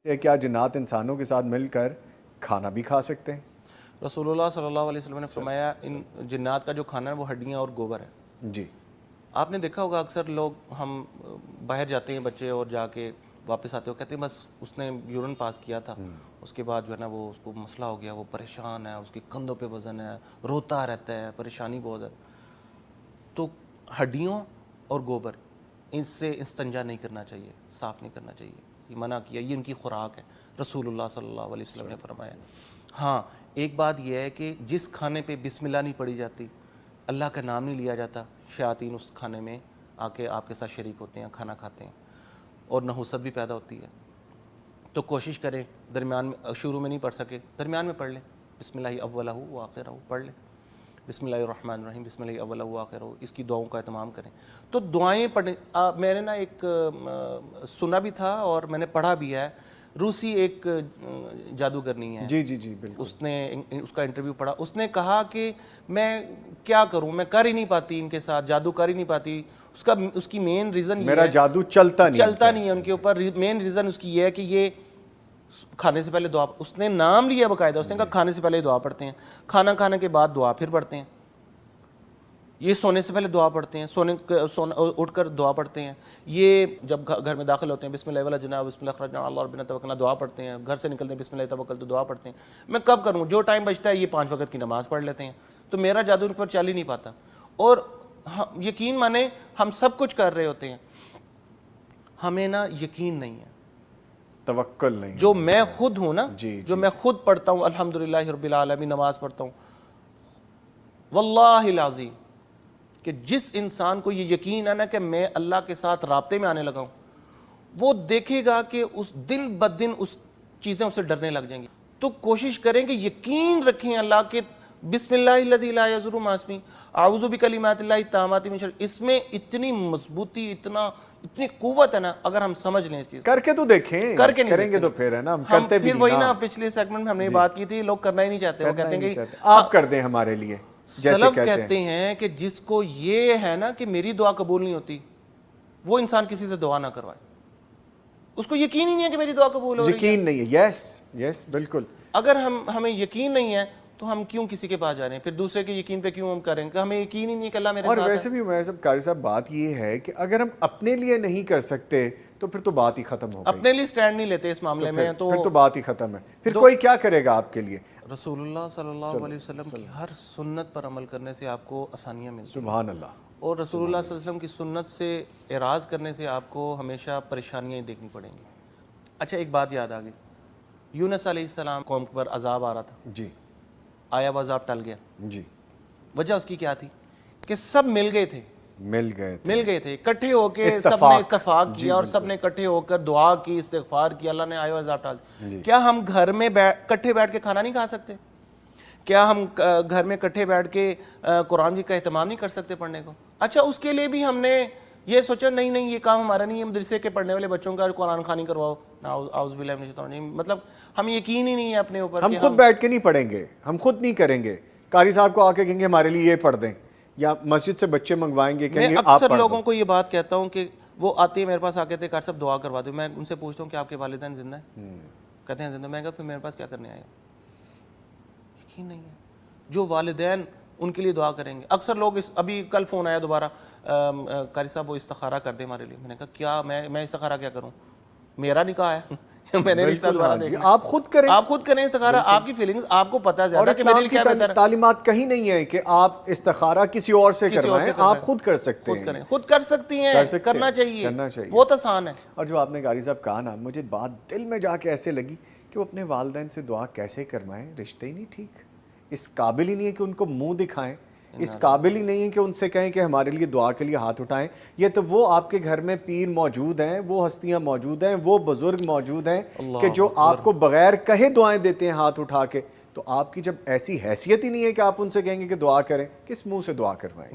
کیا جنات انسانوں کے ساتھ مل کر کھانا بھی کھا سکتے ہیں؟ رسول اللہ صلی اللہ علیہ وسلم نے فرمایا ان جنات کا جو کھانا ہے وہ ہڈیاں اور گوبر ہے۔ جی آپ نے دیکھا ہوگا اکثر لوگ ہم باہر جاتے ہیں بچے اور جا کے واپس آتے ہو کہتے ہیں بس اس نے یورین پاس کیا تھا، اس کے بعد جو ہے نا وہ اس کو مسئلہ ہو گیا، وہ پریشان ہے، اس کے کندھوں پہ وزن ہے، روتا رہتا ہے، پریشانی بہت ہے۔ تو ہڈیوں اور گوبر ان سے استنجا نہیں کرنا چاہیے، صاف نہیں کرنا چاہیے، یہ منع کیا، یہ ان کی خوراک ہے، رسول اللہ صلی اللہ علیہ وسلم نے فرمایا۔ ہاں ایک بات یہ ہے کہ جس کھانے پہ بسم اللہ نہیں پڑھی جاتی، اللہ کا نام نہیں لیا جاتا، شیاطین اس کھانے میں آ کے آپ کے ساتھ شریک ہوتے ہیں، کھانا کھاتے ہیں اور نحوست بھی پیدا ہوتی ہے۔ تو کوشش کریں درمیان میں، شروع میں نہیں پڑھ سکے درمیان میں پڑھ لیں، بسم اللہ اولہ و آخرہ پڑھ لیں، بسم اللہ الرحمن الرحیم، بسم اللہ اولہ و آخرہ، اس کی دعاؤں کا اہتمام کریں۔ تو دعائیں پڑھیں۔ میں نے نا ایک سنا بھی تھا اور میں نے پڑھا بھی ہے، روسی ایک جادوگرنی ہے، جی جی جی بالکل، اس نے اس کا انٹرویو پڑھا، اس نے کہا کہ میں کیا کروں، میں کر ہی نہیں پاتی ان کے ساتھ، جادو کر ہی نہیں پاتی۔ اس کی مین ریزن میرا جادو چلتا نہیں ہے ان کے اوپر۔ مین ریزن اس کی یہ ہے کہ یہ کھانے سے پہلے دعا، اس نے نام لیا باقاعدہ، اس نے کہا کھانے سے پہلے دعا پڑھتے ہیں، کھانا کھانے کے بعد دعا پھر پڑھتے ہیں، یہ سونے سے پہلے دعا پڑھتے ہیں، اٹھ کر دعا پڑھتے ہیں، یہ جب گھر میں داخل ہوتے ہیں بسم اللہ ولا جناح بسم اللہ خرجنا اللہ ربنا توکلنا دعا پڑھتے ہیں، گھر سے نکلتے ہیں بسم اللہ توکلت دعا پڑھتے ہیں۔ میں کب کروں، جو ٹائم بچتا ہے یہ 5 وقت کی نماز پڑھ لیتے ہیں۔ تو میرا جادو ان پر چل ہی نہیں پاتا، اور یقین مانے ہم سب کچھ کر رہے ہوتے ہیں، ہمیں نا یقین نہیں ہے، توکل نہیں، جو میں خود ہوں نا، جو میں خود پڑھتا ہوں الحمدللہ رب العالمین، نماز پڑھتا ہوں، واللہ العظیم کہ جس انسان کو یہ یقین ہے نا کہ میں اللہ کے ساتھ رابطے میں آنے لگا ہوں، وہ دیکھے گا کہ اس دن بدن اس چیزیں اسے ڈرنے لگ جائیں گی۔ تو کوشش کریں کہ یقین رکھیں اللہ کے، بسم اللہ الذی لا یضر مع اسمہ اعوذ بکلمات اللہ التامات من شر، اس میں اتنی مضبوطی، اتنی قوت ہے نا، اگر ہم سمجھ لیں اس چیز کر کے تو دیکھیں، کریں گے تو پھر ہے نا، ہم کرتے بھی پھر وہی نا پچھلے سیگمنٹ میں ہم نے بات کی تھی، لوگ کرنا ہی نہیں چاہتے، وہ کہتے ہیں کہ آپ کر دیں ہمارے لیے، سلف کہتے ہیں کہ جس کو یہ ہے نا کہ میری دعا قبول نہیں ہوتی، وہ انسان کسی سے دعا نہ کروائے، اس کو یقین ہی نہیں ہے کہ میری دعا قبول ہو رہی ہے، یقین نہیں ہے، یس بالکل۔ اگر ہمیں یقین نہیں ہے تو ہم کیوں کسی کے پاس جا رہے ہیں، پھر دوسرے کے یقین پہ کیوں ہم کریں کہ ہمیں یقین ہی نہیں ہے کہ اللہ میرے ساتھ ہے۔ اور ویسے بھی عمیر صاحب، قاری صاحب، بات یہ ہے کہ اگر ہم اپنے لیے نہیں کر سکتے تو پھر تو بات ہی ختم ہو گئی، اپنے لیے سٹینڈ نہیں لیتے اس معاملے میں، پھر تو بات ہی ختم ہے، پھر کوئی کیا کرے گا آپ کے لیے؟ رسول اللہ صلی اللہ علیہ وسلم کی ہر سنت پر عمل کرنے سے آپ کو آسانیاں ملتی ہیں، سبحان اللہ، اور رسول اللہ صلی اللہ علیہ وسلم کی سنت سے اعراض کرنے سے آپ کو ہمیشہ پریشانیاں ہی دیکھنی پڑیں گی۔ اچھا ایک بات یاد آ گئی، یونس علیہ السلام قوم پر عذاب آ رہا تھا، جی آیا وہ عذاب ٹل گیا، جی، وجہ اس کی کیا تھی کہ سب مل گئے تھے اکٹھے ہو کے، سب نے اتفاق کیا اور سب نے اکٹھے ہو کر دعا کی، استغفار کی، اللہ نے آیا عذاب ٹال دیا۔ کیا ہم گھر میں اکٹھے بیٹھ کے کھانا نہیں کھا سکتے؟ کیا ہم گھر میں اکٹھے بیٹھ کے قرآن جی کا اہتمام نہیں کر سکتے پڑھنے کو؟ اچھا اس کے لیے بھی ہم نے یہ سوچا نہیں یہ کام ہمارا نہیں ہے، مدرسے کے پڑھنے والے بچوں کا قرآن خوانی کرواؤ، اعوذ باللہ من الشیطان الرجیم، مطلب ہم یقین ہی نہیں ہے اپنے اوپر، ہم خود بیٹھ کے نہیں پڑھیں گے، ہم خود نہیں کریں گے، قاری صاحب کو آ کے کہیں گے ہمارے لیے یہ پڑھ دیں، یا مسجد سے بچے منگوائیں گے، کہیں گے آپ پڑھ دو۔ اکثر لوگوں کو یہ بات کہتا ہوں کہ وہ آتے ہیں میرے پاس، آ کے کہتے ہیں قاری صاحب دعا کروا دو، میں ان سے پوچھتا ہوں کہ آپ کے والدین زندہ ہیں؟ کہتے ہیں زندہ۔ میں کہا پھر میرے پاس کیا کرنے آئے؟ یقین نہیں ہے۔ جو والدین ان کے لیے دعا کریں گے، اکثر لوگ ابھی کل فون آیا دوبارہ، قاری صاحب وہ استخارہ کر دیں ہمارے لیے۔ میں نے کہا کیا، میں استخارہ کیا کروں، میرا نکاح ہے، میں نے رشتہ دوبارہ دیکھنا ہے، آپ خود کریں استخارہ، آپ کی فیلنگز آپ کو پتہ زیادہ کہ میرے لیے کیا بہتر ہے۔ تعلیمات کہیں نہیں ہے کہ آپ استخارہ کسی اور سے کروائیں، آپ خود کر سکتے ہیں، خود کر سکتی ہیں، کرنا چاہیے، بہت آسان ہے۔ اور جو آپ نے قاری صاحب کہا نا، مجھے بات دل میں جا کے ایسے لگی کہ وہ اپنے والدین سے دعا کیسے کروائیں، رشتے ہی نہیں ٹھیک، اس قابل ہی نہیں ہے کہ ان کو منہ دکھائیں، اس قابل ہی نہیں ہے کہ ان سے کہیں کہ ہمارے لیے دعا کے لیے ہاتھ اٹھائیں۔ یہ تو وہ آپ کے گھر میں پیر موجود ہیں، وہ ہستیاں موجود ہیں، وہ بزرگ موجود ہیں کہ جو آپ کو بغیر کہے دعائیں دیتے ہیں ہاتھ اٹھا کے، تو آپ کی جب ایسی حیثیت ہی نہیں ہے کہ آپ ان سے کہیں گے کہ دعا کریں، کس منہ سے دعا کروائیں؟